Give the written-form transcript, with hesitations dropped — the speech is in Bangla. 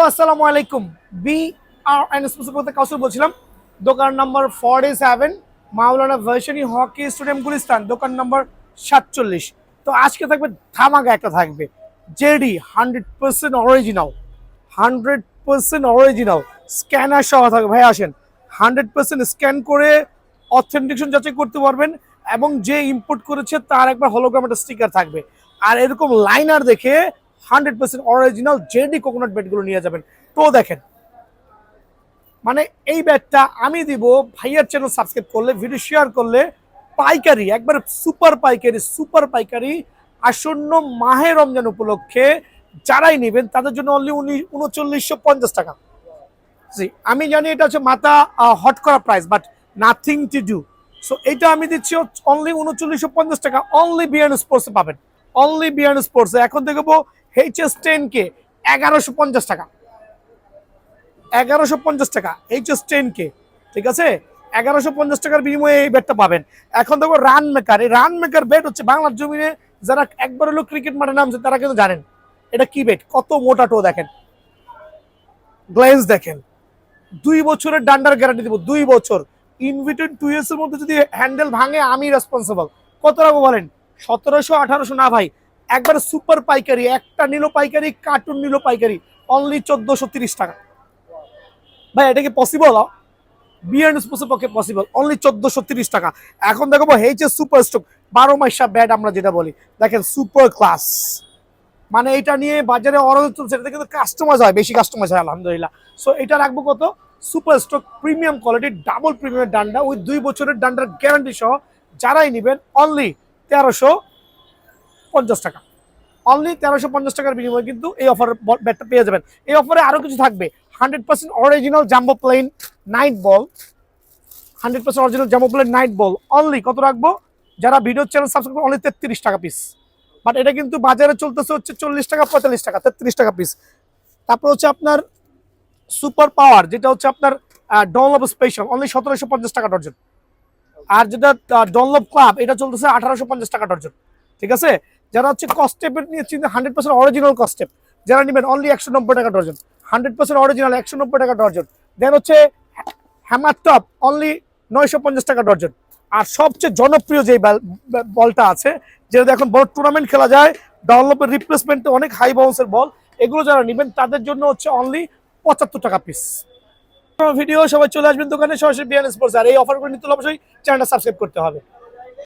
আসসালামু আলাইকুম। BRN স্পোর্টস বলতে কাউসার বলছিলাম। দোকান নম্বর 47, মাওলানা ভার্সিটি হকি স্টেডিয়াম গুলিস্তান, দোকান নম্বর 47। তো আজকে থাকবে ধামাকা একটা থাকবে, জেডি 100% অরিজিনাল, 100% অরিজিনাল স্ক্যানার সহ থাকবে। ভাই আসেন, 100% স্ক্যান করে অথেন্টিকেশন যাচাই করতে পারবেন, এবং যে ইম্পোর্ট করেছে তার একবার হলোগ্রাম একটা স্টিকার থাকবে। আর এরকম লাইনার দেখে 100% অরিজিনাল জেডি কোকোনাট ব্যাটগুলো নিয়ে যাবেন। তো দেখেন, মানে এই ব্যাটটা আমি দিব ভাইয়ার চ্যানেল সাবস্ক্রাইব করলে, ভিডিও শেয়ার করলে, পাইকারি একবার সুপার পাইকারি আসন্ন মাহে রমজান উপলক্ষে যারাই নেবেন তাদের জন্য অনলি 3950 টাকা। জি, আমি জানি এটা হচ্ছে মাথা হট করা price, but nothing to do. So এটা আমি দিচ্ছি অনলি 3950 টাকা। অনলি বিয়ান স্পোর্টসে পাবেন, অনলি বিয়ান স্পোর্টসে। এখন দেখবো HS10K 1150 টাকা, 1150 টাকা HS10K, ঠিক আছে? 1150 টাকার বিনিময়ে এই ব্যাটটা পাবেন। এখন দেখো রান মেকার, এই রান মেকার ব্যাট হচ্ছে বাংলার জমিনে যারা একবার হলো ক্রিকেট মাঠে নামছে তারা কিন্তু জানেন এটা কি ব্যাট, কত মোটা টো দেখেন, গ্লেন্স দেখেন। 2 বছরের ডান্ডার গ্যারান্টি দিব, 2 বছর। ইন বিটুইন 2 ইয়ার্স এর মধ্যে যদি হ্যান্ডেল ভাঙে আমি রেসপন্সিবল। কত রাখবো বলেন? 1700 1800 না ভাই, একবার সুপার পাইকারি, একটা নিলো পাইকারি, কার্টুন নিলো পাইকারি, অনলি 1430 টাকা। ভাই এটা কি পসিবল? বিয়ার্ন স্পোর্টসের পক্ষে পসিবল, অনলি 1430 টাকা। এখন দেখবো HS সুপার স্টক 12 মাসা ব্যাট আমরা যেটা বলি, দেখেন সুপার ক্লাস। মানে এটা নিয়ে বাজারে অর্ডার চলছে, এটা কিন্তু কাস্টমাইজ হয়, বেশি কাস্টমাইজ হয় আলহামদুলিল্লাহ। সো এটা রাখবো কত? Super stock premium quality double premium ডান্ডা ওই 2 বছরের ডান্ডার গ্যারান্টি সহ যারাই নেবেন অনলি 1350 টাকা। অনলি 1350 টাকার বিনিময়ে কিন্তু এই অফারের ব্যাটটা পেয়ে যাবেন। এই অফারে আরো কিছু থাকবে, 100% অরিজিনাল জাম্বো প্লেন নাইট বল, 100% অরিজিনাল জাম্বো প্লেন নাইট বল। অনলি কত রাখবো? যারা ভিডিও চ্যানেল সাবস্ক্রাইব করে অনলি 33 টাকা পিস। বাট এটা কিন্তু বাজারে চলতেছে হচ্ছে 40 টাকা 45 টাকা, 33 টাকা পিস। তারপর হচ্ছে আপনার সুপার পাওয়ার, যেটা হচ্ছে আপনার ডনলপ স্পেশাল, অনলি 1750 টাকা ডর্জন। আর যেটা ডনলপ ক্লাব, এটা চলতেছে 1850 টাকা ডর্জন, ঠিক আছে? যারা হচ্ছে কস্টেপের নিয়ে চিন্তা, 100% অরিজিনাল কস্টেপ যারা নেবেন অনলি 190 টাকা ডর্জন, 100% অরিজিনাল 190 টাকা ডর্জন। দেন হচ্ছে হ্যামার টপ অনলি 950 টাকা ডর্জন। আর সবচেয়ে জনপ্রিয় যে বলটা আছে, যেটা এখন বড় টুর্নামেন্ট খেলা যায়, ডনলপের রিপ্লেসমেন্টে অনেক হাই বাউন্সের বল, এগুলো যারা নেবেন তাদের জন্য হচ্ছে অনলি 75 টাকা পিস। ভিডিও সবাই চলে আসবেন দোকানে, সরাসরি বিয়ান স্পোর্টস। আর এই অফারগুলো নিতে হলে অবশ্যই চ্যানেলটা সাবস্ক্রাইব করতে হবে।